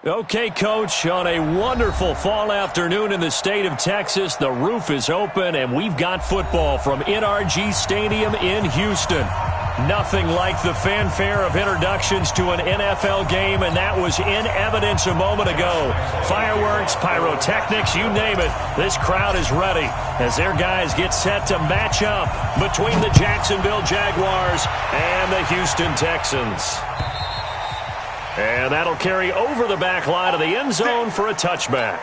Okay, Coach, on a wonderful fall afternoon in the state of Texas, the roof is open, and we've got football from NRG Stadium in Houston. Nothing like the fanfare of introductions to an NFL game, and that was in evidence a moment ago. Fireworks, pyrotechnics, you name it. This crowd is ready as their guys get set to match up between the Jacksonville Jaguars and the Houston Texans. And that'll carry over the back line of the end zone for a touchback.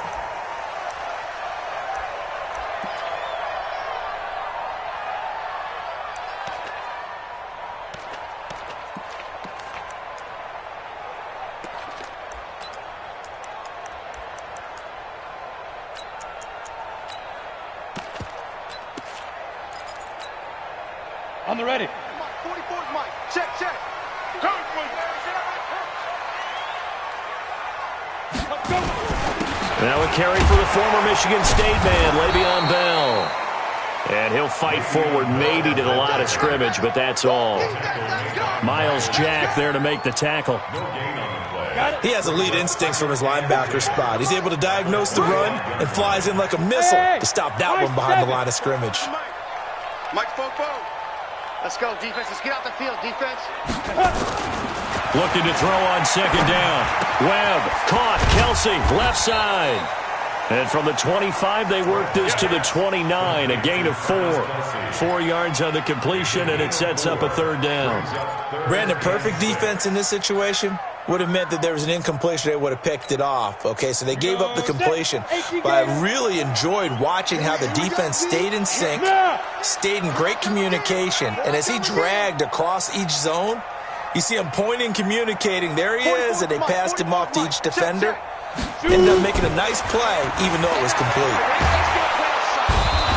On the ready. 44's Mike. Check, check. Now a carry for the former Michigan State man, Le'Veon Bell. And he'll fight forward maybe to the line of scrimmage, but that's all. Miles Jack there to make the tackle. He has elite instincts from his linebacker spot. He's able to diagnose the run and flies in like a missile to stop that one behind the line of scrimmage. Mike, Fofo. Let's go, defense. Let's get out the field, defense. Looking to throw on second down. Webb caught. Kelsey, left side. And from the 25, they work this to the 29, a gain of 4. 4 yards on the completion, and it sets up a third down. Brandon, perfect defense in this situation would have meant that there was an incompletion. They would have picked it off. Okay, so they gave up the completion. But I really enjoyed watching how the defense stayed in sync, stayed in great communication, and as he dragged across each zone, you see him pointing, communicating. There he is, and they passed him off to each defender. Ended up making a nice play, even though it was complete.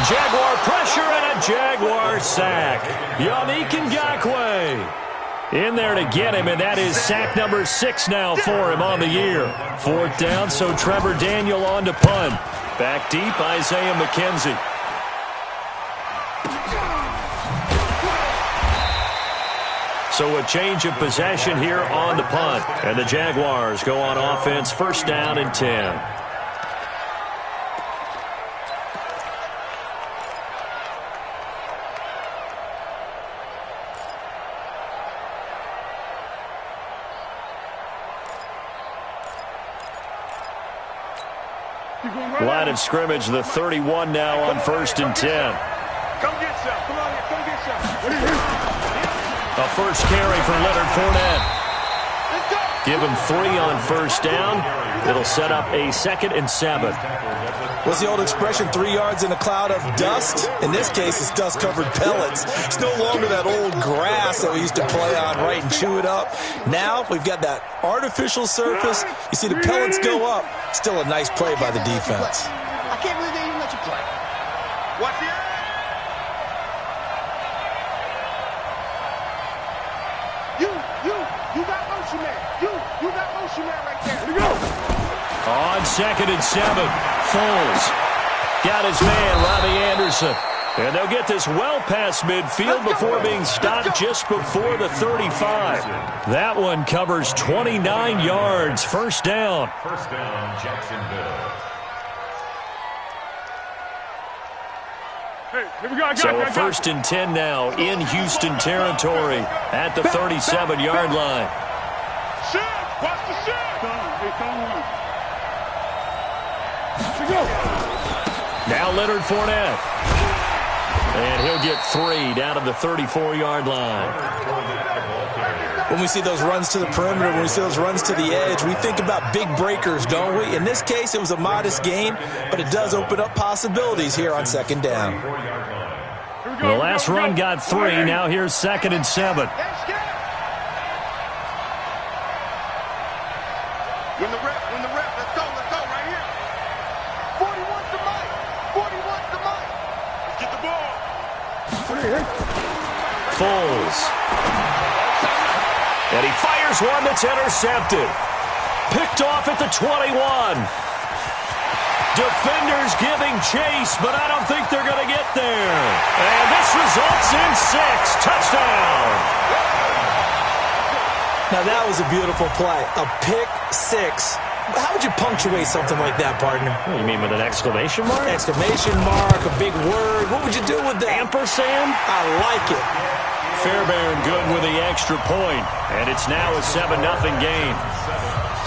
Jaguar pressure and a Jaguar sack. Yannick Ngakoue in there to get him, and that is sack number 6 now for him on the year. 4th down, so Trevor Daniel on to punt. Back deep, Isaiah McKenzie. So a change of possession here on the punt. And the Jaguars go on offense, 1st down and 10. Line of scrimmage, the 31 now on 1st and 10. Come get some. Come on here. Come get some. A first carry for Leonard Fournette. Give him 3 on 1st down. It'll set up a 2nd and 7. What's the old expression, 3 yards in a cloud of dust? In this case, it's dust-covered pellets. It's no longer that old grass that we used to play on, right, and chew it up. Now we've got that artificial surface. You see the pellets go up. Still a nice play by the defense. I can't believe they even let you play. Watch it. You got motion man. You got motion man right there. Here we go. On 2nd and 7, Foles got his man, Robbie Anderson. And they'll get this well past midfield before being stopped just before the 35. That one covers 29 yards. 1st down. 1st down, Jacksonville. So a 1st and 10 now in Houston territory at the 37-yard line. Watch the shit. Now Leonard Fournette. And he'll get 3 down to the 34-yard line. When we see those runs to the perimeter, when we see those runs to the edge, we think about big breakers, don't we? In this case, it was a modest gain, but it does open up possibilities here on 2nd down. The last run got 3. Now here's 2nd and 7. Win the rep. Let's go right here. 41's the mic. 41's the mic. Let's get the ball. Foles. And he fires one that's intercepted. Picked off at the 21. Defenders giving chase, but I don't think they're going to get there. And this results in 6. Touchdown. Now that was a beautiful play. A pick 6 How would you punctuate something like that, partner? What, you mean with an exclamation mark? Exclamation mark, a big word. What would you do with that? Ampersand? I like it. Fairbairn good with the extra point, and it's now a 7-0 game.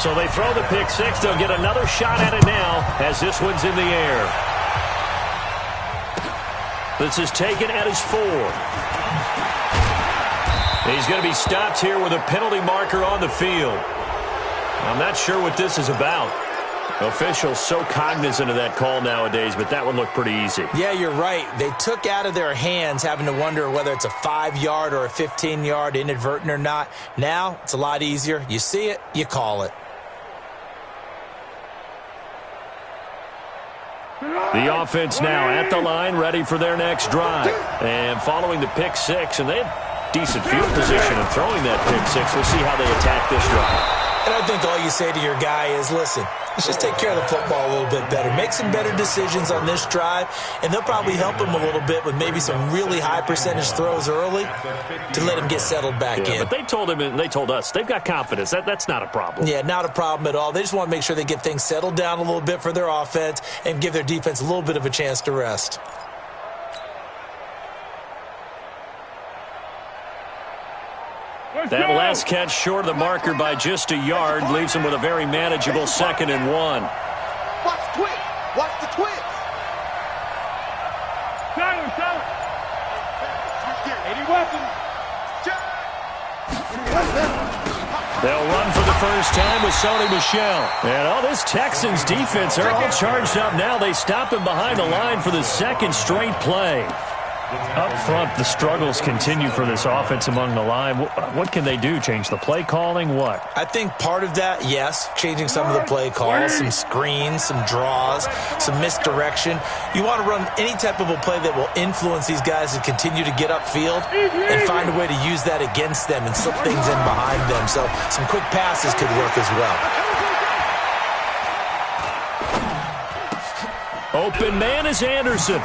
So they throw the pick six. They'll get another shot at it now as this one's in the air. This is taken at his 4. He's going to be stopped here with a penalty marker on the field. I'm not sure what this is about. Officials so cognizant of that call nowadays, but that one looked pretty easy. Yeah, you're right. They took out of their hands having to wonder whether it's a 5-yard or a 15-yard inadvertent or not. Now, it's a lot easier. You see it, you call it. The offense now at the line, ready for their next drive. And following the pick six, and they have decent field position in throwing that pick six. We'll see how they attack this drive. And I think all you say to your guy is, listen, let's just take care of the football a little bit better. Make some better decisions on this drive, and they'll probably help him a little bit with maybe some really high percentage throws early to let him get settled back in. But they told him and they told us they've got confidence. That's not a problem. Yeah, not a problem at all. They just want to make sure they get things settled down a little bit for their offense and give their defense a little bit of a chance to rest. That last catch short of the marker by just a yard leaves him with a very manageable 2nd and 1. Watch the twist. Watch the twist. Silent. 80 weapons. They'll run for the first time with Sony Michel. And all this Texans defense, they're all charged up now. They stop him behind the line for the second straight play. Up front, the struggles continue for this offense among the line. What can they do? Change the play calling? What? I think part of that, yes, changing some of the play calls, some screens, some draws, some misdirection. You want to run any type of a play that will influence these guys to continue to get upfield and find a way to use that against them and slip things in behind them. So some quick passes could work as well. Open man is Anderson.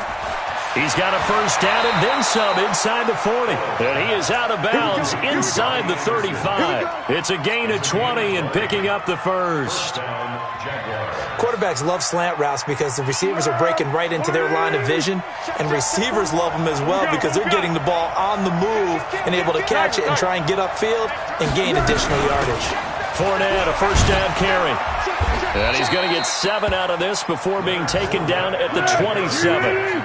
He's got a first down and then some inside the 40. And he is out of bounds inside the 35. It's a gain of 20 and picking up the first. Quarterbacks love slant routes because the receivers are breaking right into their line of vision, and receivers love them as well because they're getting the ball on the move and able to catch it and try and get upfield and gain additional yardage. Fournette, a first down carry. And he's going to get 7 out of this before being taken down at the 27.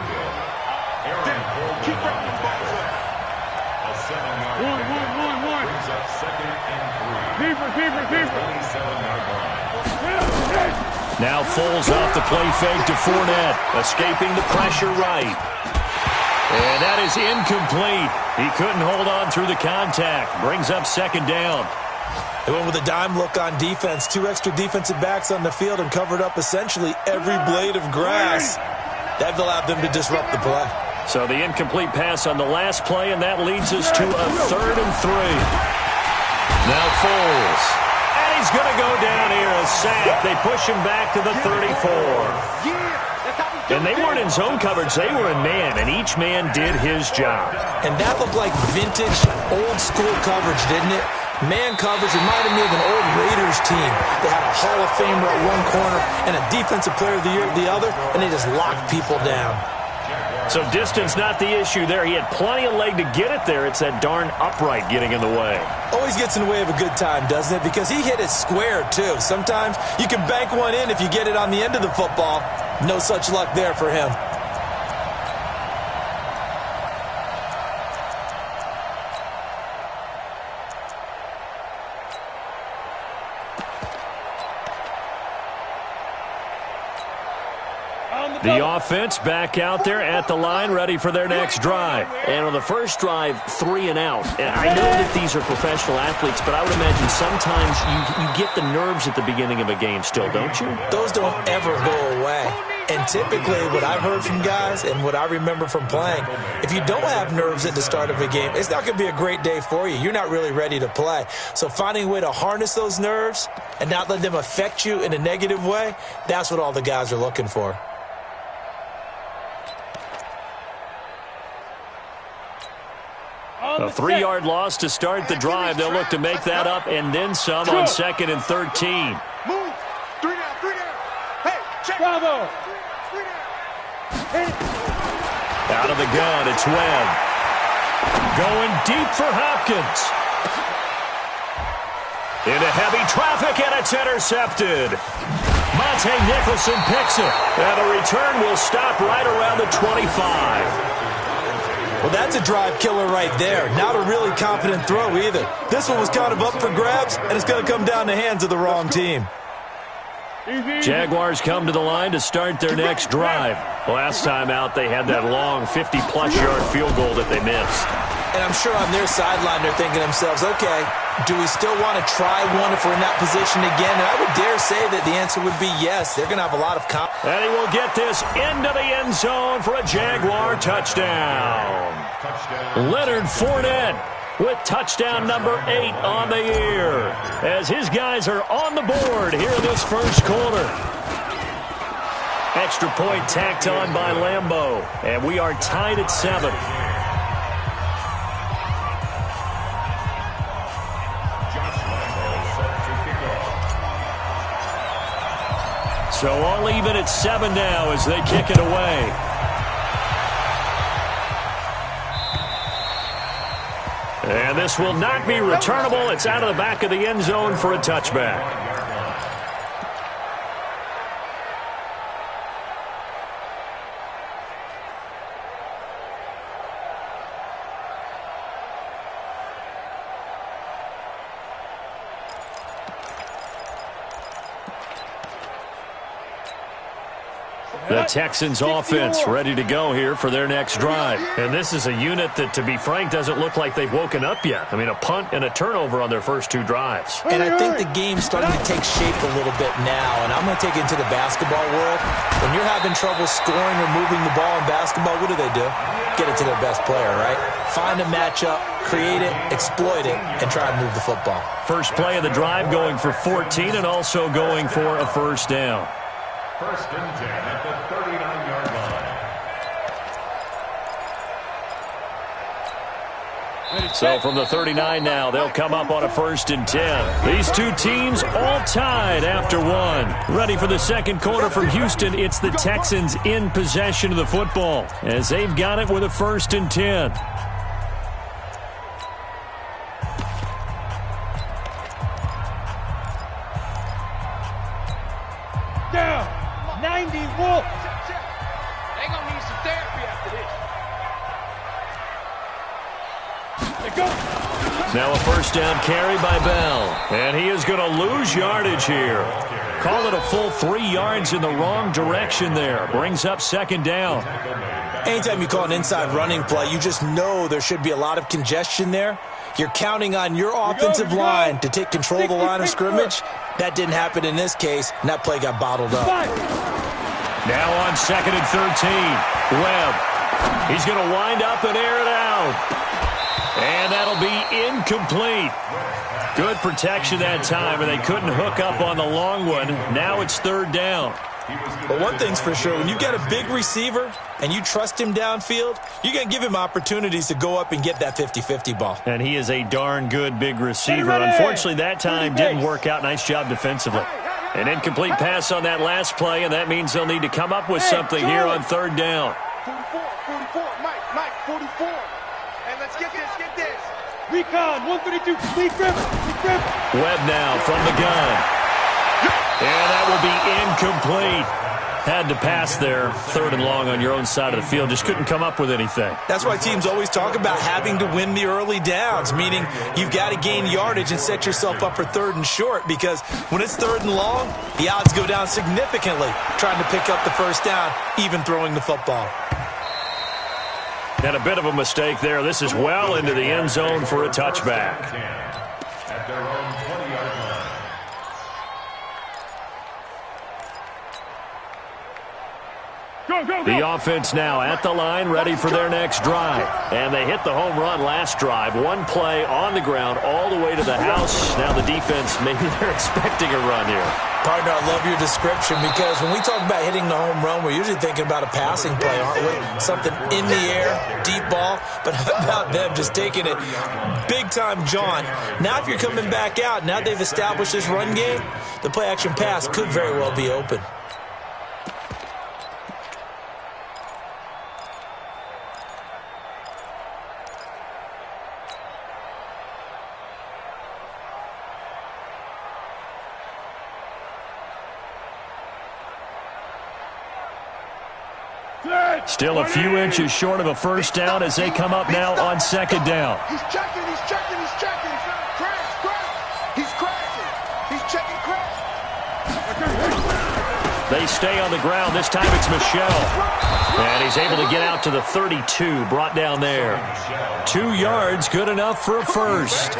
Now Foles off the play fake to Fournette, escaping the pressure right. And that is incomplete. He couldn't hold on through the contact. Brings up 2nd down. They went with a dime look on defense. 2 extra defensive backs on the field and covered up essentially every blade of grass. That allowed them to disrupt the play. So the incomplete pass on the last play, and that leads us to a 3rd and 3. Now Foles. And he's going to go down here, a sack. They push him back to the 34. And they weren't in zone coverage. They were in man, and each man did his job. And that looked like vintage, old-school coverage, didn't it? Man coverage reminded me of an old Raiders team. They had a Hall of Famer at one corner and a Defensive Player of the Year at the other, and they just locked people down. So distance not the issue there. He had plenty of leg to get it there. It's that darn upright getting in the way. Always gets in the way of a good time, doesn't it? Because he hit it square, too. Sometimes you can bank one in if you get it on the end of the football. No such luck there for him. The offense back out there at the line, ready for their next drive. And on the first drive, 3 and out. And I know that these are professional athletes, but I would imagine sometimes you get the nerves at the beginning of a game still, don't you? Those don't ever go away. And typically, what I've heard from guys and what I remember from playing, if you don't have nerves at the start of a game, it's not going to be a great day for you. You're not really ready to play. So finding a way to harness those nerves and not let them affect you in a negative way, that's what all the guys are looking for. A 3-yard loss to start the drive. They'll look to make that up and then some on 2nd and 13. Bravo. Out of the gun, it's Webb. Going deep for Hopkins. Into heavy traffic, and it's intercepted. Monte Nicholson picks it. And the return will stop right around the 25. Well, that's a drive killer right there. Not a really confident throw either. This one was kind of up for grabs, and it's going to come down the hands of the wrong team. Jaguars come to the line to start their next drive. Last time out, they had that long 50-plus yard field goal that they missed. And I'm sure on their sideline they're thinking to themselves, okay, do we still want to try one if we're in that position again? And I would dare say that the answer would be yes. They're going to have a lot of confidence. And he will get this into the end zone for a Jaguar touchdown. Leonard Fournette with touchdown number 8 on the year, as his guys are on the board here in this first quarter. Extra point tacked on by Lambeau, and we are tied at 7. So all even at 7 now as they kick it away. And this will not be returnable. It's out of the back of the end zone for a touchback. The Texans offense ready to go here for their next drive. And this is a unit that, to be frank, doesn't look like they've woken up yet. I mean, a punt and a turnover on their first 2 drives. And I think the game's starting to take shape a little bit now. And I'm going to take it into the basketball world. When you're having trouble scoring or moving the ball in basketball, what do? Get it to their best player, right? Find a matchup, create it, exploit it, and try and move the football. First play of the drive going for 14 and also going for a first down. First and 10 at the 39-yard line. So from the 39 now, they'll come up on a first and 10. These two teams all tied after 1. Ready for the second quarter from Houston. It's the Texans in possession of the football as they've got it with a first and 10. Down. 90 Wolf. They gonna need some therapy after this. They go. Now a first down carry by Bell. And he is going to lose yardage here. Call it a full 3 yards in the wrong direction there. Brings up second down. Anytime you call an inside running play, you just know there should be a lot of congestion there. You're counting on your offensive line to take control of the line of scrimmage. That didn't happen in this case, and that play got bottled up. Now on second and 13. Webb. He's going to wind up and air it out. And that'll be incomplete. Good protection that time, and they couldn't hook up on the long one. Now it's third down. But one thing's for sure, when you got a big receiver and you trust him downfield, you're going to give him opportunities to go up and get that 50-50 ball. And he is a darn good big receiver. Unfortunately, that time didn't work out. Nice job defensively. An incomplete pass on that last play, and that means they'll need to come up with something here on third down. 44, Mike, 44. And let's get this. Recon, 132, Lee Griffin. Webb now from the gun. And that will be incomplete. Had to pass there, third and long on your own side of the field. Just couldn't come up with anything. That's why teams always talk about having to win the early downs, meaning you've got to gain yardage and set yourself up for third and short, because when it's third and long, the odds go down significantly trying to pick up the first down, even throwing the football. And a bit of a mistake there. This is well into the end zone for a touchback. At their own 20-yard line. The offense now at the line, ready for their next drive. And they hit the home run last drive. One play on the ground all the way to the house. Now the defense, maybe they're expecting a run here. Partner, I love your description, because when we talk about hitting the home run, we're usually thinking about a passing play, aren't we? Something in the air, deep ball. But how about them just taking it big-time jaunt? Now if you're coming back out, now they've established this run game, the play-action pass could very well be open. Still a few inches short of a first down as they come up now on second down. He's checking. He's crashing. He's checking crash. They stay on the ground. This time it's Michelle. And he's able to get out to the 32, brought down there. 2 yards, good enough for a first.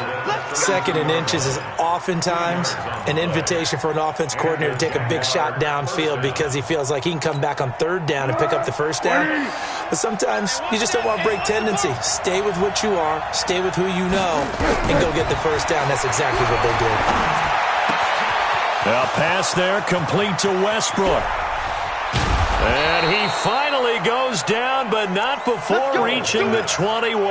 Second and inches is oftentimes an invitation for an offense coordinator to take a big shot downfield because he feels like he can come back on third down and pick up the first down. But sometimes you just don't want to break tendency. Stay with what you are, stay with who you know, and go get the first down. That's exactly what they did. A pass there complete to Westbrook. And he finally goes down, but not before reaching the 21.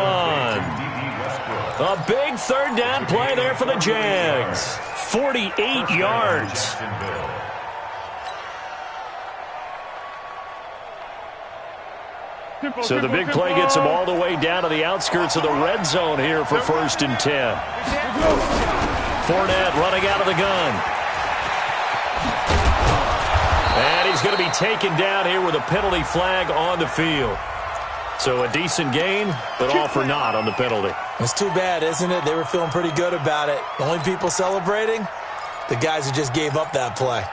A big third down play there for the Jags. 48 yards. So the big play gets him all the way down to the outskirts of the red zone here for 1st and 10. Fournette running out of the gun. And he's going to be taken down here with a penalty flag on the field. So a decent gain, but all for naught on the penalty. It's too bad, isn't it? They were feeling pretty good about it. The only people celebrating, the guys who just gave up that play.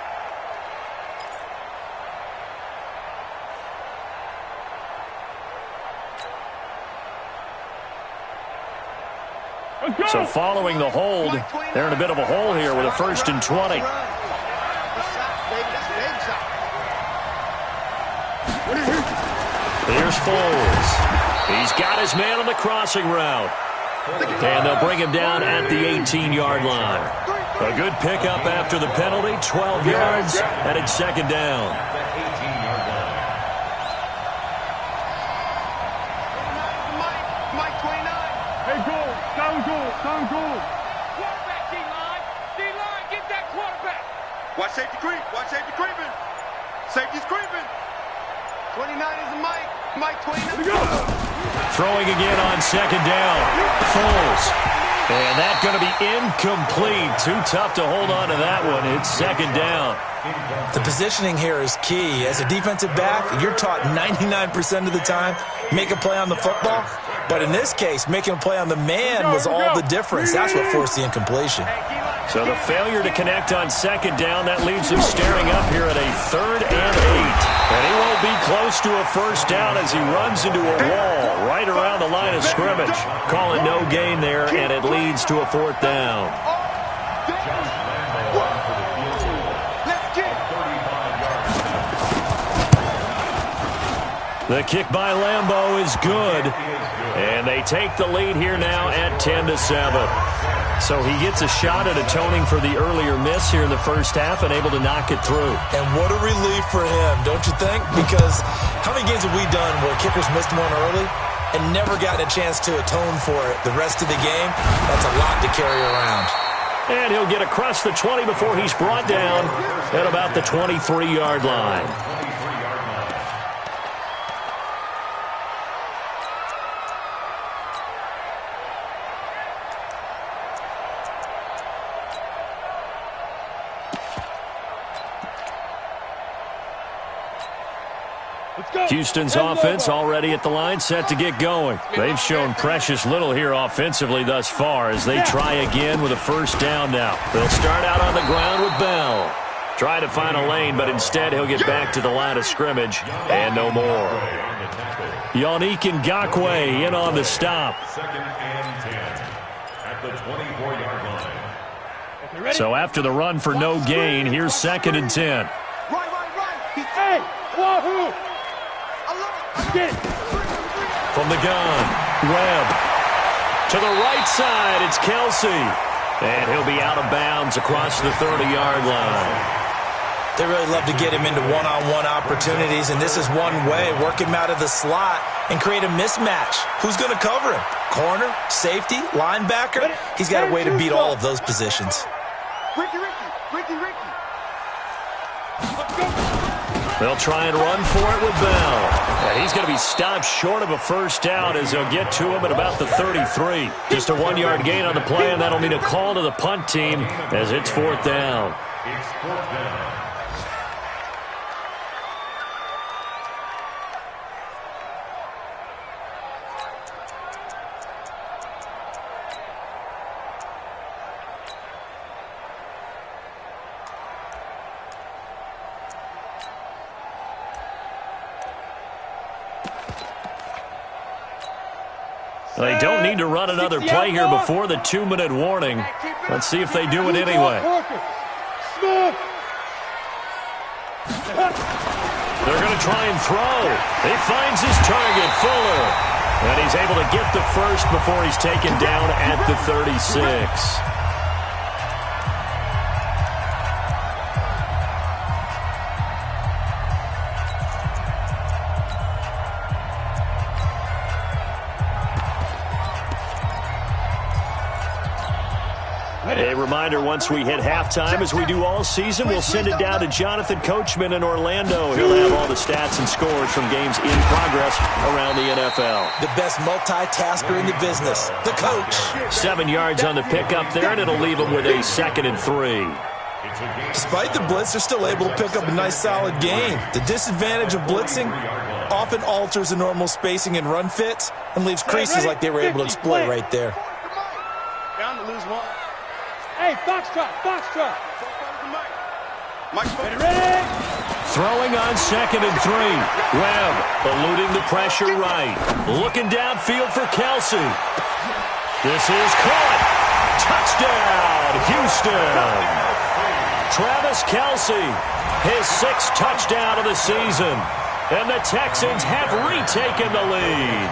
So following the hold, they're in a bit of a hole here with a 1st and 20. Here's Foles. He's got his man on the crossing route. And they'll bring him down at the 18-yard line. A good pickup after the penalty, 12 yards, and it's second down. Watch safety creep. Watch safety creeping. Safety's creeping. 29 is Mike. Mike 29. Throwing again on second down. Foles. And that's going to be incomplete. Too tough to hold on to that one. It's second down. The positioning here is key. As a defensive back, you're taught 99% of the time, make a play on the football. But in this case, making a play on the man was all the difference. That's what forced the incompletion. So the failure to connect on second down, that leaves him staring up here at a 3rd and 8. And he won't be close to a first down as he runs into a wall right around the line of scrimmage. Calling no gain there, and it leads to a 4th down. The kick by Lambeau is good. And they take the lead here now at 10-7. So he gets a shot at atoning for the earlier miss here in the first half and able to knock it through. And what a relief for him, don't you think? Because how many games have we done where kickers missed one early and never gotten a chance to atone for it the rest of the game? That's a lot to carry around. And he'll get across the 20 before he's brought down at about the 23-yard line. Houston's offense already at the line, set to get going. They've shown precious little here offensively thus far as they try again with a first down now. They'll start out on the ground with Bell. Try to find a lane, but instead he'll get back to the line of scrimmage and no more. Yannick Ngakoue in on the stop. 2nd and 10 at the 24-yard line. So after the run for no gain, here's 2nd and 10. Hey, wahoo! From the gun, Webb. To the right side, it's Kelsey. And he'll be out of bounds across the 30-yard line. They really love to get him into one-on-one opportunities, and this is one way. Work him out of the slot and create a mismatch. Who's going to cover him? Corner, safety, linebacker? He's got a way to beat all of those positions. Ricky. They'll try and run for it with Bell. And he's going to be stopped short of a first down as they'll get to him at about the 33. Just a 1-yard gain on the play, and that'll mean a call to the punt team as it's 4th down. It's 4th down. They don't need to run another play here before the 2-minute warning. Let's see if they do it anyway. They're going to try and throw. He finds his target, Fuller. And he's able to get the first before he's taken down at the 36. A reminder, once we hit halftime, as we do all season, we'll send it down to Jonathan Coachman in Orlando. He'll have all the stats and scores from games in progress around the NFL. The best multitasker in the business, the coach. 7 yards on the pickup there, and it'll leave them with a 2nd and 3. Despite the blitz, they're still able to pick up a nice, solid gain. The disadvantage of blitzing often alters the normal spacing and run fits and leaves creases like they were able to exploit right there. Down to lose one. Hey, Foxtrot, Foxtrot. Ready? Throwing on 2nd and 3. Webb eluding the pressure right. Looking downfield for Kelsey. This is caught. Touchdown, Houston. Travis Kelsey, his 6th touchdown of the season. And the Texans have retaken the lead.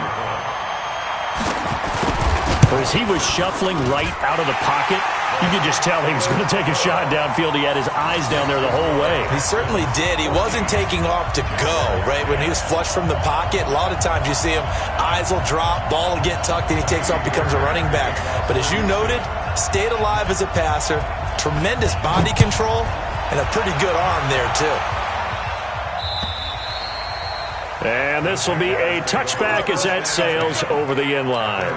As he was shuffling right out of the pocket, you could just tell he was going to take a shot downfield. He had his eyes down there the whole way. He certainly did. He wasn't taking off to go, right? When he was flush from the pocket, a lot of times you see him, eyes will drop, ball will get tucked, and he takes off, becomes a running back. But as you noted, stayed alive as a passer, tremendous body control, and a pretty good arm there, too. And this will be a touchback as that sails over the end line.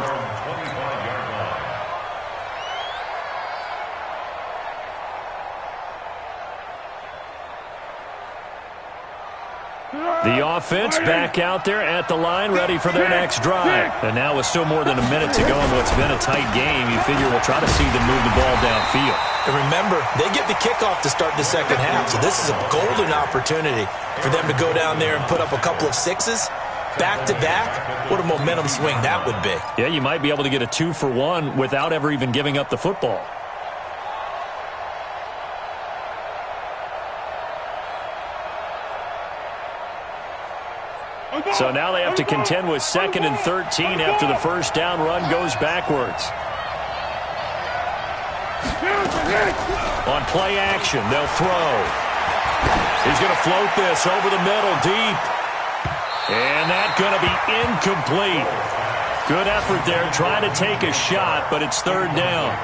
The offense back out there at the line, ready for their next drive. And now with still more than a minute to go in what's been a tight game, you figure we'll try to see them move the ball downfield. And remember, they get the kickoff to start the second half, so this is a golden opportunity for them to go down there and put up a couple of 6s back-to-back. What a momentum swing that would be. Yeah, you might be able to get a 2-for-1 without ever even giving up the football. So now they have to contend with 2nd and 13 after the first down run goes backwards. On play action, they'll throw. He's going to float this over the middle deep. And that's going to be incomplete. Good effort there trying to take a shot, but it's 3rd down.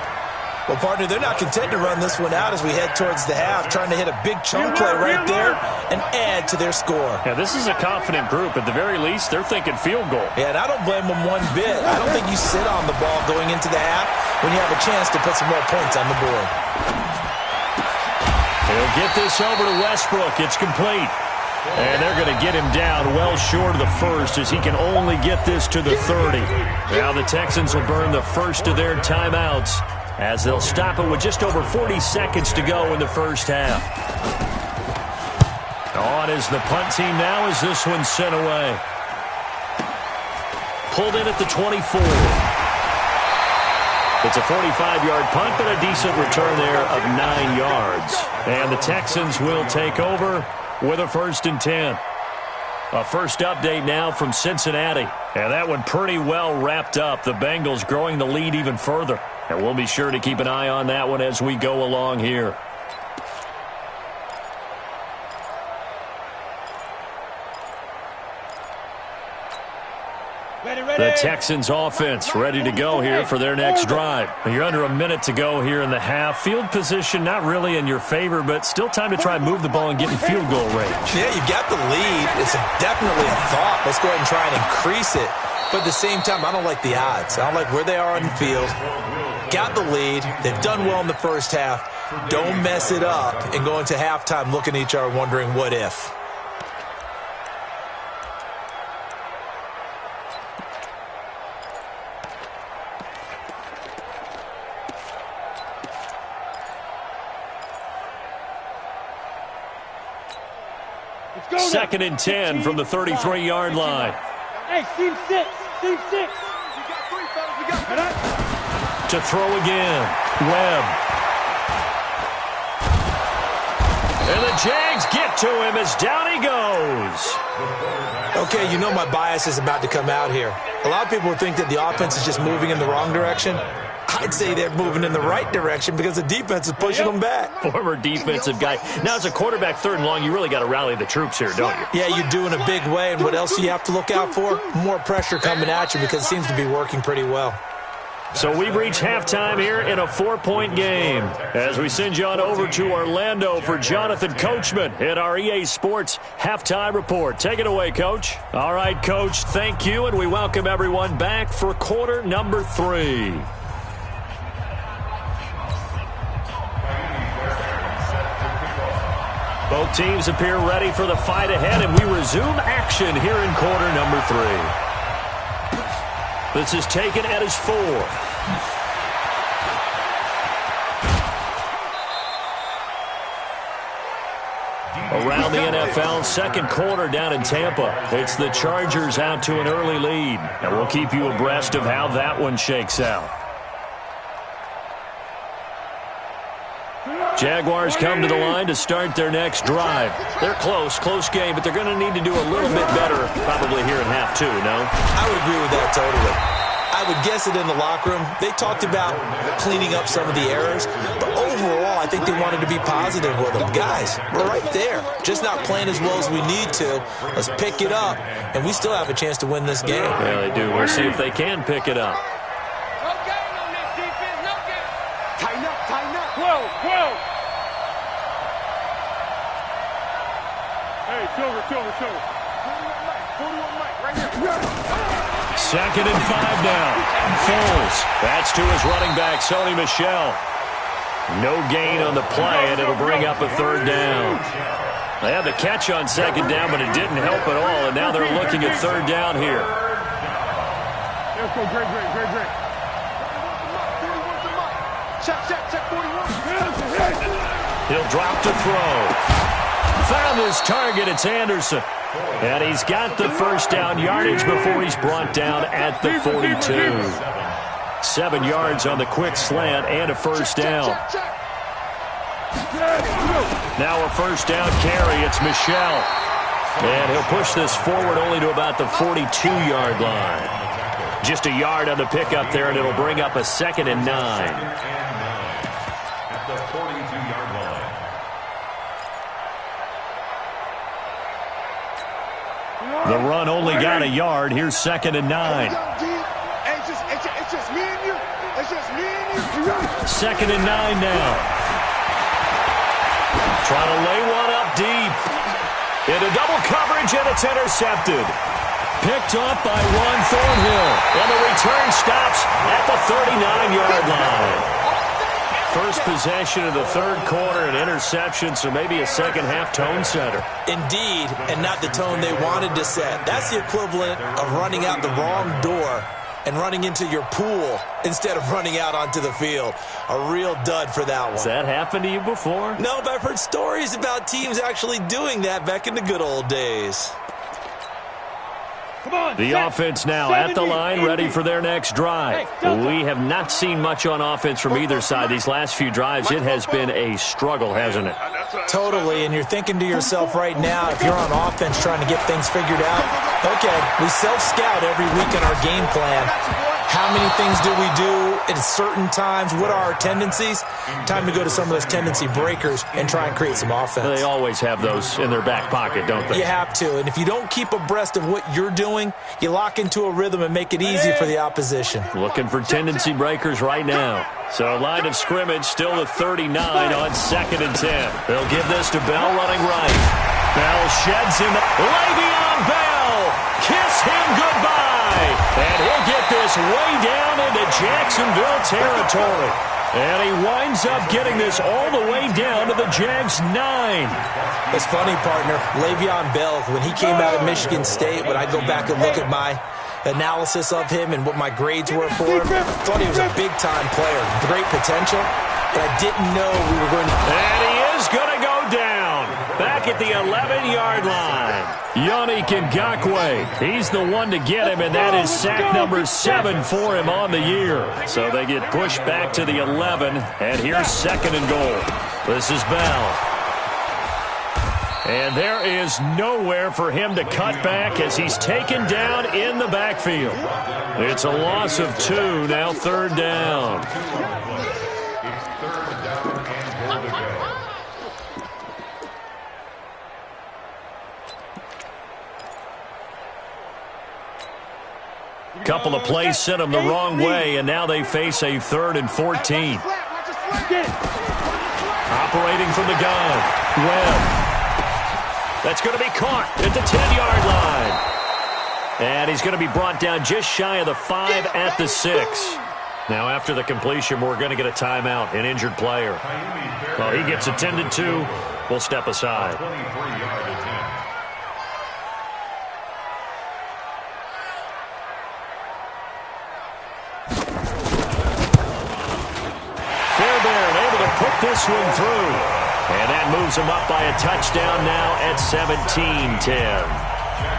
Well, partner, they're not content to run this one out as we head towards the half, trying to hit a big chunk play right there and add to their score. Yeah, this is a confident group. At the very least, they're thinking field goal. Yeah, and I don't blame them one bit. I don't think you sit on the ball going into the half when you have a chance to put some more points on the board. They'll get this over to Westbrook. It's complete. And they're going to get him down well short of the first as he can only get this to the 30. Now the Texans will burn the first of their timeouts as they'll stop it with just over 40 seconds to go in the first half. On is the punt team now as this one's sent away. Pulled in at the 24. It's a 45-yard punt, but a decent return there of 9 yards. And the Texans will take over with a 1st and 10. A first update now from Cincinnati. And that one pretty well wrapped up. The Bengals growing the lead even further. And we'll be sure to keep an eye on that one as we go along here. The Texans offense ready to go here for their next drive. You're under a minute to go here in the half. Field position not really in your favor, but still time to try and move the ball and get in field goal range. Yeah, you got the lead. It's definitely a thought. Let's go ahead and try and increase it. But at the same time, I don't like the odds. I don't like where they are on the field. Got the lead. They've done well in the first half. Don't mess it up and go into halftime looking at each other wondering what if. Second and 10 from the 33-yard line. Hey, team 6. Team 6. To throw again. Webb. And the Jags get to him as down he goes. Okay, you know my bias is about to come out here. A lot of people would think that the offense is just moving in the wrong direction. I'd say they're moving in the right direction because the defense is pushing them back. Former defensive guy. Now, as a quarterback, 3rd and long, you really got to rally the troops here, don't you? Yeah, you do in a big way. And what else do you have to look out for? More pressure coming at you because it seems to be working pretty well. So we've reached halftime here in a 4-point game. As we send you on over to Orlando for Jonathan Coachman at our EA Sports Halftime Report. Take it away, Coach. All right, Coach, thank you, and we welcome everyone back for quarter number 3. Both teams appear ready for the fight ahead, and we resume action here in quarter number 3. This is taken at his 4. Around the NFL, second quarter down in Tampa. It's the Chargers out to an early lead, and we'll keep you abreast of how that one shakes out. Jaguars come to the line to start their next drive. They're close game, but they're going to need to do a little bit better probably here in half 2, no? I would agree with that totally. I would guess it in the locker room. They talked about cleaning up some of the errors, but overall, I think they wanted to be positive with them. Guys, we're right there. Just not playing as well as we need to. Let's pick it up, and we still have a chance to win this game. Yeah, they do. We'll see if they can pick it up. No game on this defense, no game. Tighten up. Whoa. Hey, Silver. 41 Mike, right here. 2nd and 5 now. Foles. That's to his running back, Sony Michel. No gain on the play, and it'll bring up a 3rd down. They had the catch on 2nd down, but it didn't help at all, and now they're looking at 3rd down here. Let's go, great. Check 41. He'll drop to throw. Found his target. It's Anderson. And he's got the first down yardage before he's brought down at the 42. 7 yards on the quick slant and a first down. Now a first down carry. It's Michel. And he'll push this forward only to about the 42-yard line. Just a yard on the pickup there, and it'll bring up a 2nd and 9. The run only got a yard. Here's 2nd and 9. It's just me and you. It's just me and you. 2nd and 9 now. Trying to lay one up deep. Into double coverage, and it's intercepted. Picked off by Ron Thornhill. And the return stops at the 39-yard line. First possession of the 3rd quarter, an interception, so maybe a second-half tone setter. Indeed, and not the tone they wanted to set. That's the equivalent of running out the wrong door and running into your pool instead of running out onto the field. A real dud for that one. Has that happened to you before? No, but I've heard stories about teams actually doing that back in the good old days. The offense now at the line, ready for their next drive. We have not seen much on offense from either side these last few drives. It has been a struggle, hasn't it? Totally, and you're thinking to yourself right now, if you're on offense trying to get things figured out, okay, we self-scout every week in our game plan. How many things do we do at certain times? What are our tendencies? Time to go to some of those tendency breakers and try and create some offense. They always have those in their back pocket, don't they? You have to, and if you don't keep abreast of what you're doing, you lock into a rhythm and make it easy for the opposition. Looking for tendency breakers right now. So line of scrimmage still at 39 on 2nd and 10. They'll give this to Bell running right. Bell sheds him. Le'Veon Bell. Kiss him goodbye. And he'll get this way down into Jacksonville territory. And he winds up getting this all the way down to the Jags 9. It's funny, partner. Le'Veon Bell, when he came out of Michigan State, when I go back and look at my analysis of him and what my grades were for him, I thought he was a big-time player. Great potential, but I didn't know we were going to... And he is going to go down. Back at the 11-yard line. Yannick Ngakoue, he's the one to get him, and that is sack number 7 for him on the year. So they get pushed back to the 11, and here's 2nd and goal. This is Bell. And there is nowhere for him to cut back as he's taken down in the backfield. It's a loss of 2, now 3rd down. It's 3rd down and goal to go. Couple of plays sent them the wrong way, and now they face a 3rd and 14. Operating from the gun, Webb. That's going to be caught at the 10-yard line. And he's going to be brought down just shy of the 5 at the 6. Now after the completion, we're going to get a timeout, an injured player. Well, he gets attended to. We'll step aside. 23-yard attempt. Fairbairn able to put this one through. And that moves him up by a touchdown now at 17-10.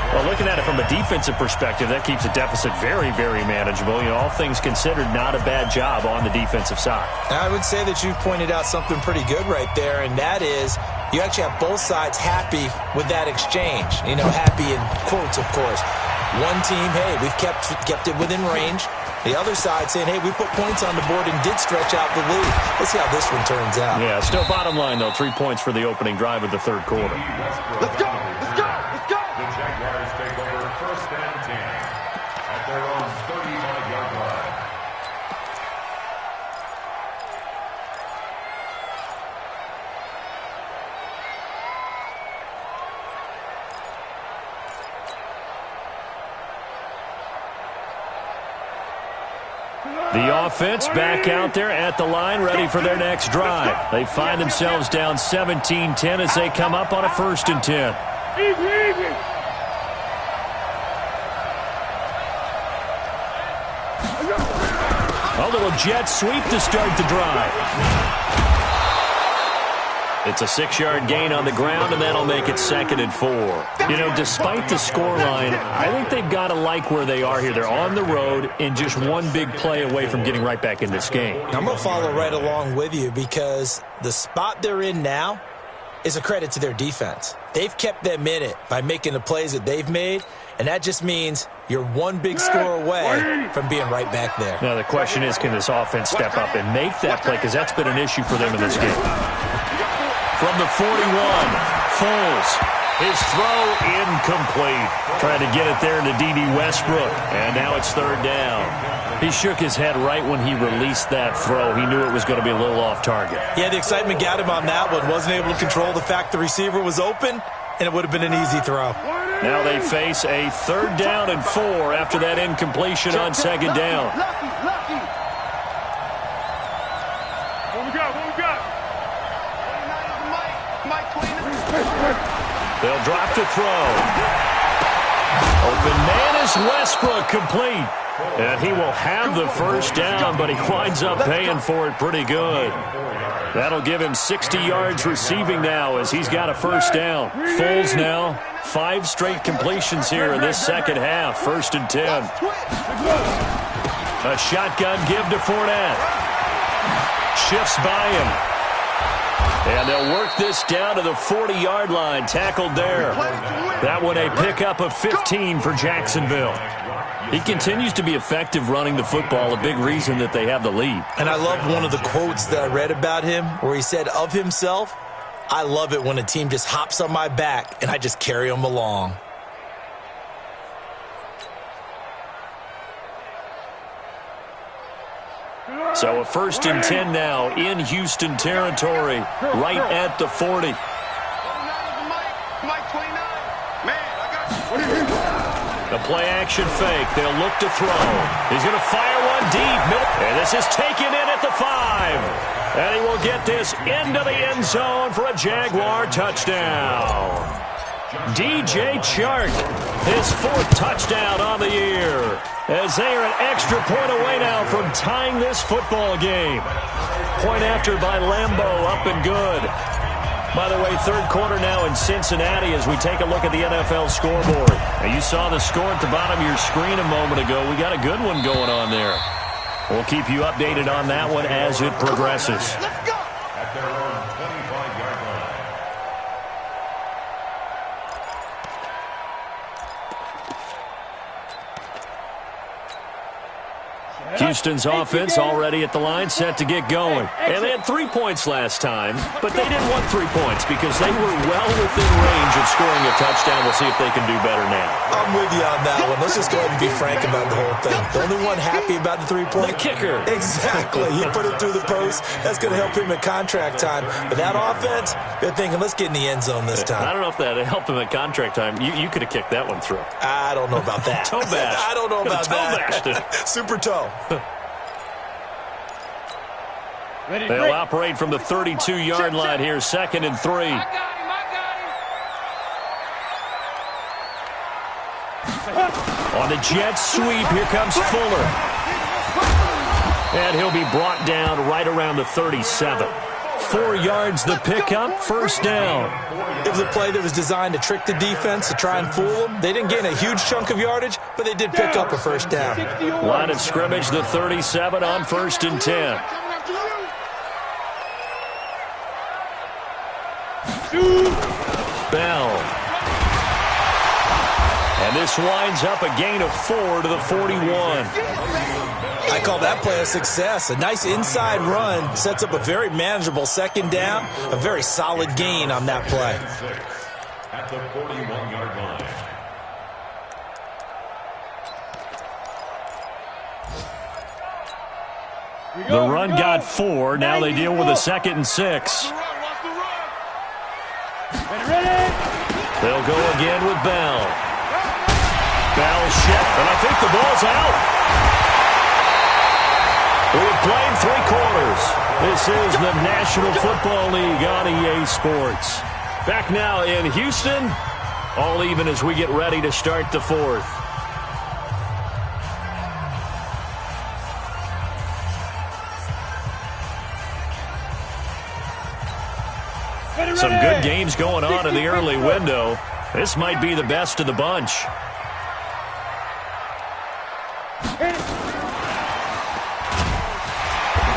Well, looking at it from a defensive perspective, that keeps the deficit very, very manageable. You know, all things considered, not a bad job on the defensive side. I would say that you've pointed out something pretty good right there, and that is you actually have both sides happy with that exchange. You know, happy in quotes, of course. One team, hey, we've kept it within range. The other side saying, hey, we put points on the board and did stretch out the lead. Let's see how this one turns out. Yeah, still bottom line, though, 3 points for the opening drive of the 3rd quarter. Let's go! Let's go! Let's go! The Jaguars take over 1st and 10 at their own 35-yard line. The offense back out there at the line, ready for their next drive. They find themselves down 17-10 as they come up on a 1st and 10. Easy. A little jet sweep to start the drive. It's a 6-yard gain on the ground, and that'll make it 2nd and 4. You know, despite the scoreline, I think they've got to like where they are here. They're on the road and just one big play away from getting right back in this game. I'm going to follow right along with you because the spot they're in now is a credit to their defense. They've kept them in it by making the plays that they've made, and that just means you're one big score away from being right back there. Now, the question is, can this offense step up and make that play? Because that's been an issue for them in this game. From the 41, Foles. His throw incomplete. Trying to get it there to D.D. Westbrook. And now it's 3rd down. He shook his head right when he released that throw. He knew it was going to be a little off target. Yeah, the excitement got him on that one. Wasn't able to control the fact the receiver was open, and it would have been an easy throw. Now they face a 3rd down and 4 after that incompletion on 2nd down. Lucky. What we got? They'll drop to throw. Open man is Westbrook, complete. And he will have the 1st down, but he winds up paying for it pretty good. That'll give him 60 yards receiving now as he's got a 1st down. Foles now, 5 straight completions here in this 2nd half. 1st and 10. A shotgun give to Fournette. Shifts by him. And they'll work this down to the 40-yard line. Tackled there. That one a pickup of 15 for Jacksonville. He continues to be effective running the football, a big reason that they have the lead. And I love one of the quotes that I read about him where he said of himself, I love it when a team just hops on my back and I just carry them along. So a 1st and 10 now in Houston territory, right at the 40. The play-action fake. They'll look to throw. He's going to fire one deep. And this is taken in at the 5. And he will get this into the end zone for a Jaguar touchdown. DJ Chark, his 4th touchdown on the year. As they are an extra point away now from tying this football game. Point after by Lambeau, up and good. By the way, third quarter now in Cincinnati as we take a look at the NFL scoreboard. Now, you saw the score at the bottom of your screen a moment ago. We got a good one going on there. We'll keep you updated on that one as it progresses. Let's go. At their own 25-yard line. Houston's offense already at the line, set to get going. And they had 3 points last time, but they didn't want 3 points because they were well within range of scoring a touchdown. We'll see if they can do better now. I'm with you on that one. Let's just go ahead and be frank about the whole thing. The only one happy about the 3-point? The kicker. Exactly. He put it through the post. That's going to help him at contract time. But that offense, they're thinking, let's get in the end zone this time. I don't know if that helped him at contract time. You could have kicked that one through. I don't know about that. Toe bash. I don't know about that. Toe bashed it. Super toe. They'll operate from the 32-yard line here, 2nd and 3. On the jet sweep, here comes Fuller. And he'll be brought down right around the 37. 4 yards the pickup, first down. It was a play that was designed to trick the defense, to try and fool them. They didn't gain a huge chunk of yardage, but they did pick up a first down. Line of scrimmage, the 37 on 1st and 10. Bell. And this winds up a gain of 4 to the 41. I call that play a success. A nice inside run sets up a very manageable 2nd down. A very solid gain on that play. At the 41-yard line. The run got 4. Now they deal with a 2nd and 6. They'll go again with Bell. Bell shot, and I think the ball's out. We've played 3 quarters. This is the National Football League on EA Sports. Back now in Houston, all even as we get ready to start the 4th. Some good games going on in the early window. This might be the best of the bunch.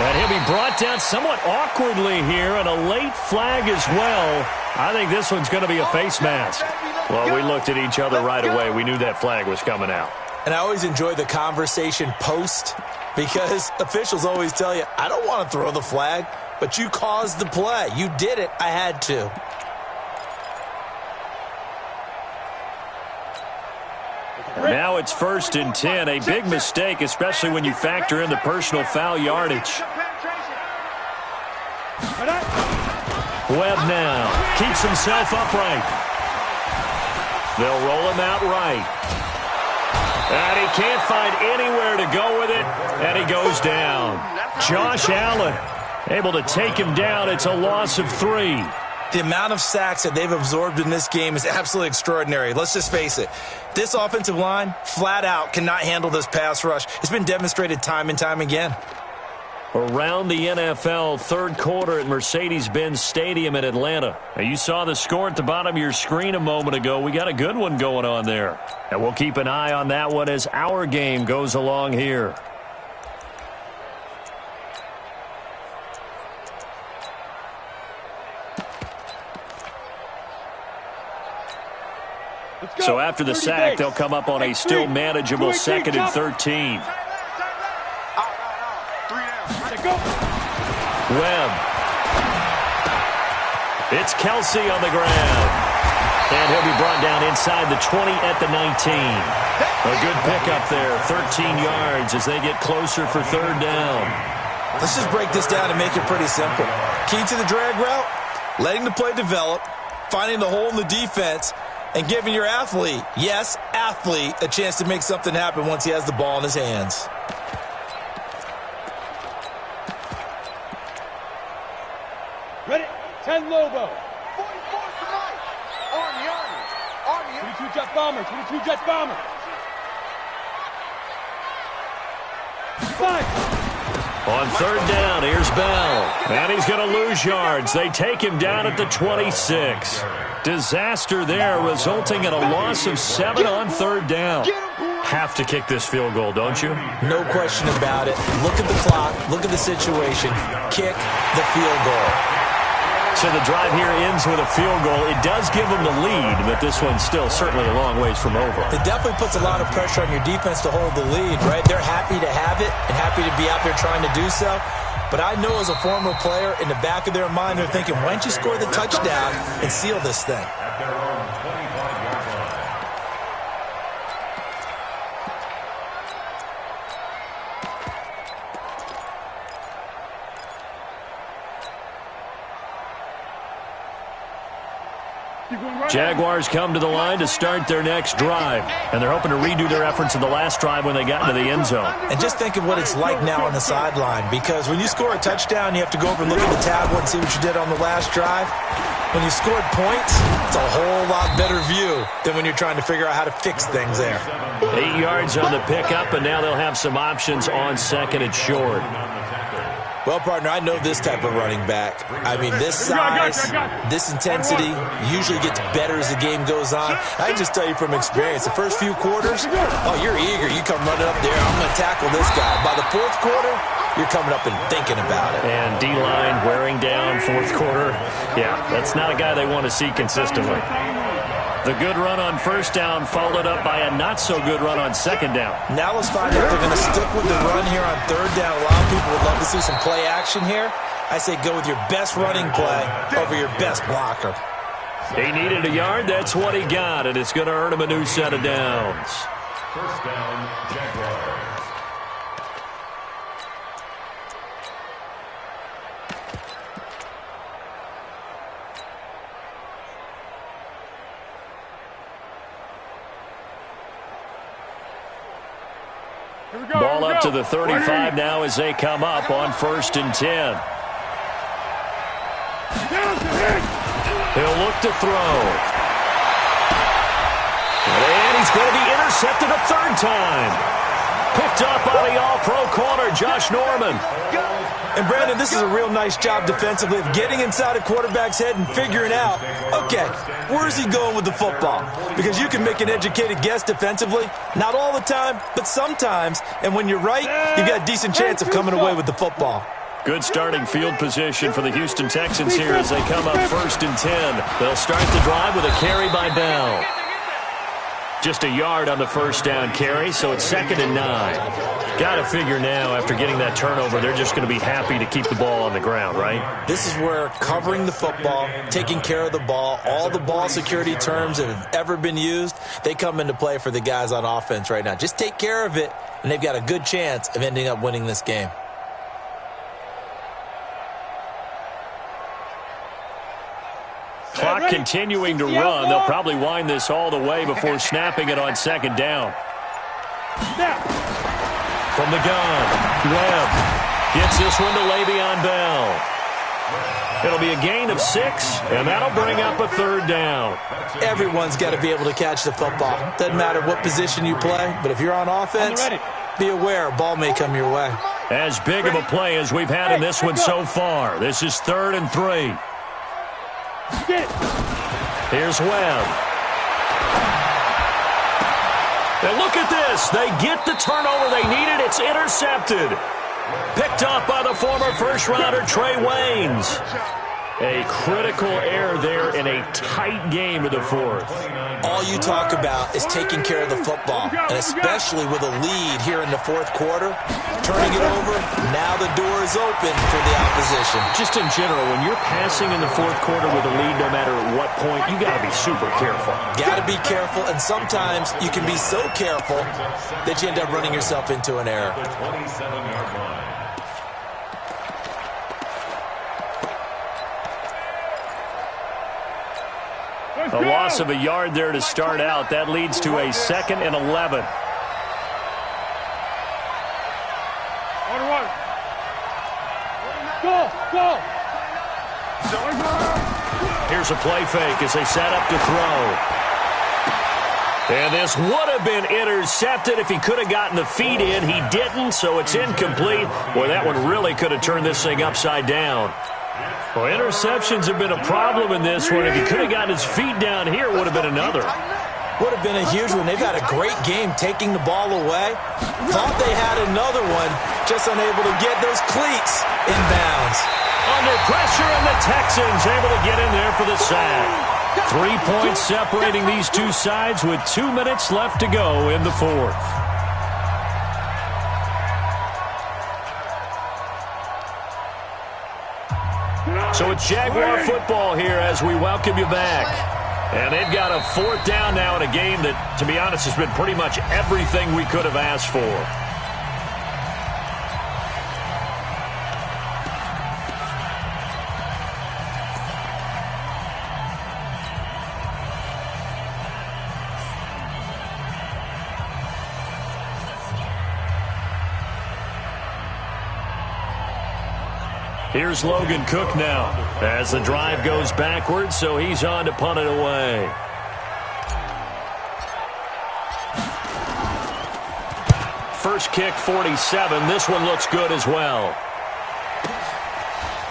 And he'll be brought down somewhat awkwardly here, and a late flag as well. I think this one's going to be a face mask. Well, we looked at each other right away. We knew that flag was coming out. And I always enjoy the conversation post because officials always tell you, I don't want to throw the flag, but you caused the play. You did it. I had to. Now it's 1st and 10. A big mistake, especially when you factor in the personal foul yardage. Webb now keeps himself upright. They'll roll him out right. And he can't find anywhere to go with it, and he goes down. Josh Allen able to take him down. It's a loss of 3. The amount of sacks that they've absorbed in this game is absolutely extraordinary. Let's just face it. This offensive line, flat out, cannot handle this pass rush. It's been demonstrated time and time again. Around the NFL, third quarter at Mercedes-Benz Stadium in Atlanta. Now, you saw the score at the bottom of your screen a moment ago. We got a good one going on there. And we'll keep an eye on that one as our game goes along here. So after the sack, they'll come up on a still manageable 2nd and 13. Webb. It's Kelsey on the ground. And he'll be brought down inside the 20 at the 19. A good pickup there, 13 yards as they get closer for 3rd down. Let's just break this down and make it pretty simple. Key to the drag route, letting the play develop, finding the hole in the defense, and giving your athlete, yes, athlete, a chance to make something happen once he has the ball in his hands. Ready? 10 Lobo. 44 tonight. Army. 22 Jet Bomber. 22 Jet Bomber. 5. On third down, here's Bell. And he's going to lose yards. They take him down at the 26. Disaster there, resulting in a loss of 7 on third down. Have to kick this field goal, don't you? No question about it. Look at the clock. Look at the situation. Kick the field goal. So the drive here ends with a field goal. It does give them the lead, but this one's still certainly a long ways from over. It definitely puts a lot of pressure on your defense to hold the lead, right? They're happy to have it and happy to be out there trying to do so. But I know as a former player, in the back of their mind, they're thinking, why don't you score the touchdown and seal this thing? At their own 25-yard line. Jaguars come to the line to start their next drive, and they're hoping to redo their efforts in the last drive when they got into the end zone. And just think of what it's like now on the sideline, because when you score a touchdown, you have to go over and look at the tablet and see what you did on the last drive. When you scored points, it's a whole lot better view than when you're trying to figure out how to fix things there. 8 yards on the pickup, and now they'll have some options on second and short. Well, partner, I know this type of running back. I mean, this size, this intensity usually gets better as the game goes on. I can just tell you from experience, the first few quarters, oh, you're eager. You come running up there, I'm going to tackle this guy. By the fourth quarter, you're coming up and thinking about it. And D-line wearing down fourth quarter. Yeah, that's not a guy they want to see consistently. The good run on first down followed up by a not-so-good run on second down. Now let's find out if they're going to stick with the run here on third down. A lot of people would love to see some play action here. I say go with your best running play over your best blocker. He needed a yard. That's what he got, and it's going to earn him a new set of downs. First down, Jaguars. Ball up to the 35 now as they come up on 1st and 10. He'll look to throw. And he's going to be intercepted a third time. Picked up by the all-pro corner, Josh Norman. And, Brandon, this is a real nice job defensively of getting inside a quarterback's head and figuring out, okay, where's he going with the football? Because you can make an educated guess defensively. Not all the time, but sometimes. And when you're right, you've got a decent chance of coming away with the football. Good starting field position for the Houston Texans here as they come up 1st and 10. They'll start the drive with a carry by Bell. Just a yard on the first down carry, so it's 2nd and 9. Got to figure now, after getting that turnover, they're just going to be happy to keep the ball on the ground, right? This is where covering the football, taking care of the ball, all the ball security terms that have ever been used, they come into play for the guys on offense right now. Just take care of it, and they've got a good chance of ending up winning this game. Clock continuing to run. They'll probably wind this all the way before snapping it on 2nd down. From the gun, Webb gets this one to Le'Veon Bell. It'll be a gain of 6, and that'll bring up a 3rd down. Everyone's got to be able to catch the football. Doesn't matter what position you play, but if you're on offense, be aware a ball may come your way. As big of a play as we've had in this one so far. This is 3rd and 3. Here's Webb. And look at this. They get the turnover they needed. It's intercepted. Picked off by the former first-rounder Trey Waynes. A critical error there in a tight game of the 4th. All you talk about is taking care of the football, and especially with a lead here in the 4th quarter, turning it over, now the door is open for the opposition. Just in general, when you're passing in the 4th quarter with a lead, no matter at what point, you got to be super careful. Got to be careful, and sometimes you can be so careful that you end up running yourself into an error. The 27-yard line. A loss of a yard there to start out. That leads to a 2nd and 11. Go! Here's a play fake as they set up to throw. And this would have been intercepted if he could have gotten the feet in. He didn't, so it's incomplete. Boy, that one really could have turned this thing upside down. Well, interceptions have been a problem in this one. If he could have gotten his feet down here, it would have been another. Would have been a huge one. They've had a great game taking the ball away. Thought they had another one, just unable to get those cleats in bounds. Under pressure, and the Texans able to get in there for the sack. 3 points separating these two sides with 2 minutes left to go in the fourth. So it's Jaguar football here as we welcome you back. And they've got a 4th down now in a game that, to be honest, has been pretty much everything we could have asked for. Here's Logan Cook now as the drive goes backwards, so he's on to punt it away. First kick, 47. This one looks good as well.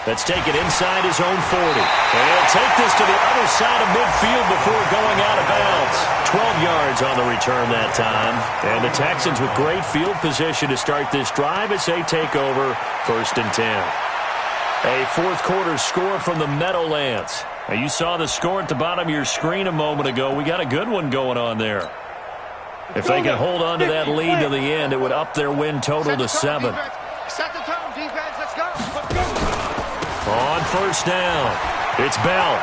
That's taken inside his own 40. And he'll take this to the other side of midfield before going out of bounds. 12 yards on the return that time. And the Texans with great field position to start this drive as they take over 1st and 10. A fourth quarter score from the Meadowlands. Now, you saw the score at the bottom of your screen a moment ago. We got a good one going on there. If they can hold on to that lead to the end, it would up their win total to 7. Set the tone, defense. Let's go. On 1st down, it's Bell.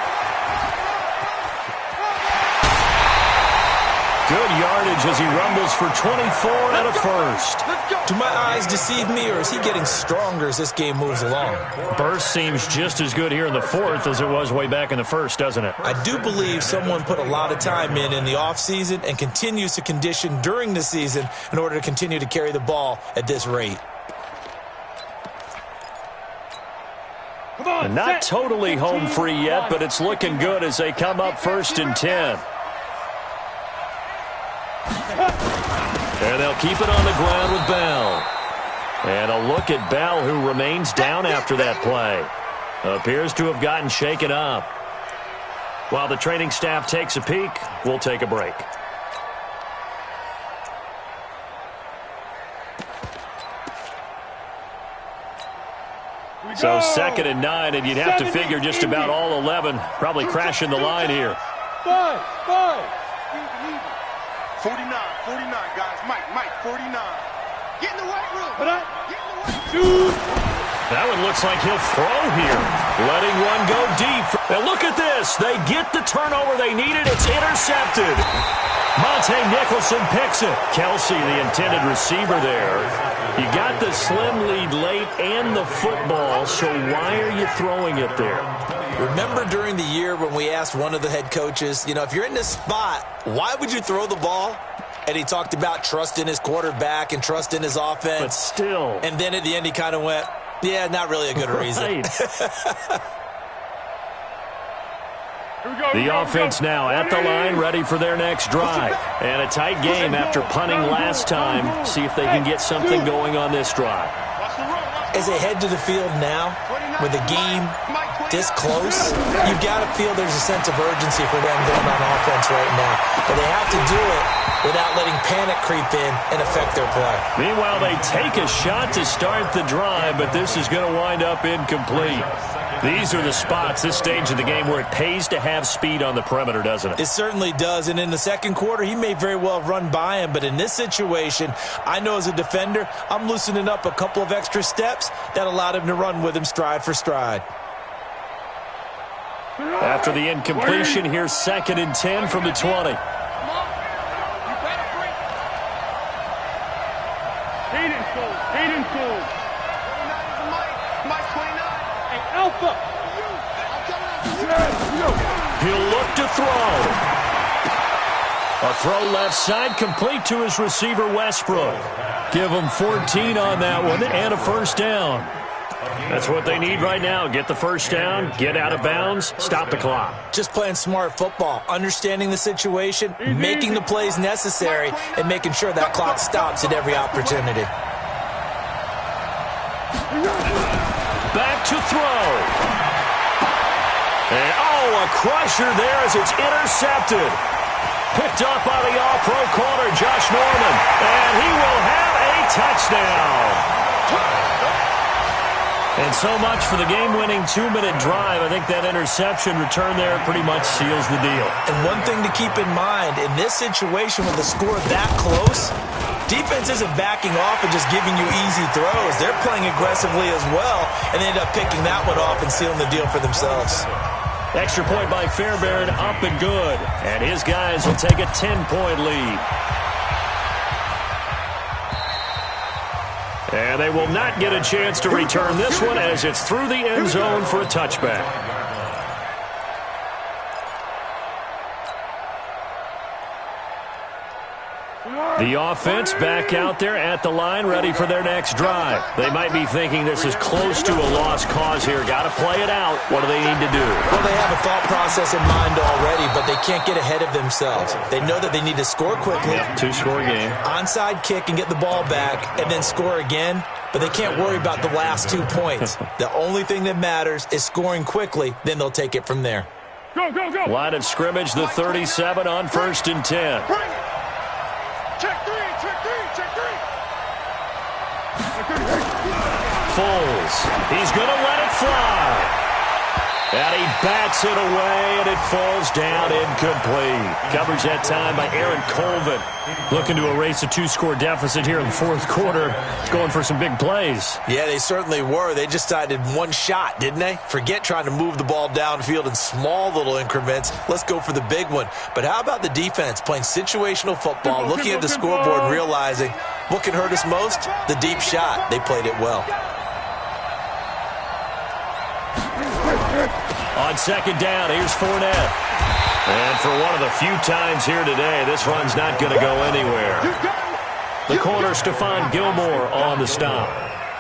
Good yardage as he rumbles for 24 and a first. Do my eyes deceive me, or is he getting stronger as this game moves along? Burst seems just as good here in the 4th as it was way back in the 1st, doesn't it? I do believe someone put a lot of time in the offseason and continues to condition during the season in order to continue to carry the ball at this rate. And not totally home free yet, but it's looking good as they come up 1st and 10. And they'll keep it on the ground with Bell. And a look at Bell, who remains down after that play. Appears to have gotten shaken up. While the training staff takes a peek, we'll take a break. So 2nd and 9, and you'd have to figure just about all 11 probably crashing the line here. 49, guys. Mike, 49. Get in the weight room. That one looks like he'll throw here. Letting one go deep. And look at this. They get the turnover they needed. It's intercepted. Monte Nicholson picks it. Kelsey, the intended receiver there. You got the slim lead late and the football, so why are you throwing it there? Remember during the year when we asked one of the head coaches, if you're in this spot, why would you throw the ball? And he talked about trust in his quarterback and trust in his offense. But still. And then at the end he kind of went, yeah, not really a good reason. The offense now at the line, ready for their next drive. And a tight game after punting last time. See if they can get something going on this drive. As they head to the field now, with the game this close, you've got to feel there's a sense of urgency for them going on offense right now. But they have to do it without letting panic creep in and affect their play. Meanwhile, they take a shot to start the drive, but this is going to wind up incomplete. These are the spots, this stage of the game, where it pays to have speed on the perimeter, doesn't it? It certainly does, and in the second quarter, he may very well have run by him, but in this situation, I know as a defender, I'm loosening up a couple of extra steps that allowed him to run with him stride for stride. After the incompletion, here's 2nd and 10 from the 20. He'll look to throw. A throw left side, complete to his receiver, Westbrook. Give him 14 on that one and a first down. That's what they need right now. Get the first down, get out of bounds, stop the clock. Just playing smart football, understanding the situation, making the plays necessary, and making sure that clock stops at every opportunity. Back to throw. And, a crusher there as it's intercepted. Picked up by the all-pro corner, Josh Norman. And he will have a touchdown. And so much for the game-winning 2-minute drive. I think that interception return there pretty much seals the deal. And one thing to keep in mind, in this situation with the score that close, defense isn't backing off and just giving you easy throws. They're playing aggressively as well, and they end up picking that one off and sealing the deal for themselves. Extra point by Fairbairn, up and good. And his guys will take a 10-point lead. And they will not get a chance to return this one as it's through the end zone for a touchback. The offense back out there at the line, ready for their next drive. They might be thinking this is close to a lost cause here. Got to play it out. What do they need to do? Well, they have a thought process in mind already, but they can't get ahead of themselves. They know that they need to score quickly. Yep, two-score game. Onside kick and get the ball back and then score again, but they can't worry about the last 2 points. The only thing that matters is scoring quickly, then they'll take it from there. Go, go, go. Line of scrimmage, the 37 on 1st and 10. Check three, check three, check three. Foles. He's going to let it fly. And he bats it away, and it falls down incomplete. Coverage that time by Aaron Colvin. Looking to erase a 2-score deficit here in the fourth quarter. Going for some big plays. Yeah, they certainly were. They just decided one shot, didn't they? Forget trying to move the ball downfield in small little increments. Let's go for the big one. But how about the defense playing situational football, looking at the scoreboard and realizing what can hurt us most? The deep shot. They played it well. On 2nd down, here's Fournette. And for one of the few times here today, this run's not going to go anywhere. The corner, Stephon Gilmore, on the stop.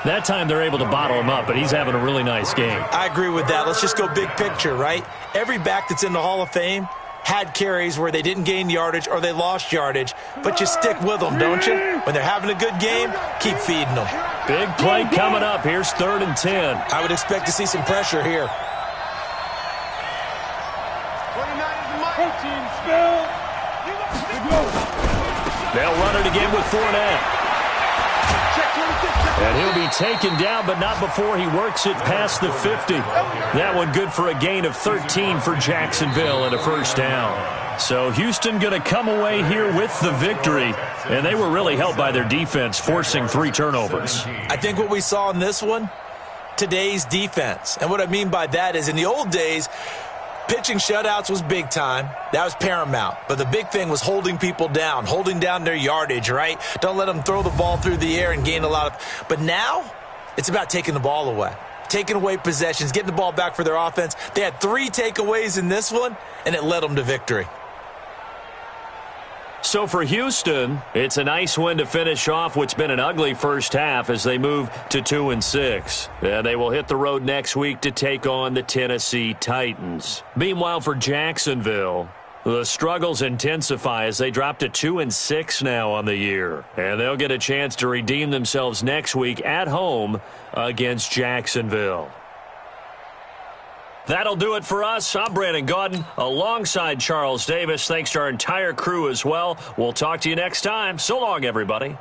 That time they're able to bottle him up, but he's having a really nice game. I agree with that. Let's just go big picture, right? Every back that's in the Hall of Fame had carries where they didn't gain yardage or they lost yardage, but you stick with them, don't you? When they're having a good game, keep feeding them. Big play coming up. Here's 3rd and 10. I would expect to see some pressure here. 13, spill. They'll run it again with Fournette. And he'll be taken down, but not before he works it past the 50. That one good for a gain of 13 for Jacksonville and a 1st down. So Houston going to come away here with the victory. And they were really helped by their defense, forcing 3 turnovers. I think what we saw in this one, today's defense. And what I mean by that is in the old days, pitching shutouts was big time. That was paramount. But the big thing was holding people down, holding down their yardage, right? Don't let them throw the ball through the air and gain a lot of... But now, it's about taking the ball away. Taking away possessions, getting the ball back for their offense. They had 3 takeaways in this one, and it led them to victory. So for Houston, it's a nice win to finish off what's been an ugly first half as they move to 2-6. And they will hit the road next week to take on the Tennessee Titans. Meanwhile, for Jacksonville, the struggles intensify as they drop to 2-6 now on the year. And they'll get a chance to redeem themselves next week at home against Jacksonville. That'll do it for us. I'm Brandon Gaudin alongside Charles Davis. Thanks to our entire crew as well. We'll talk to you next time. So long, everybody.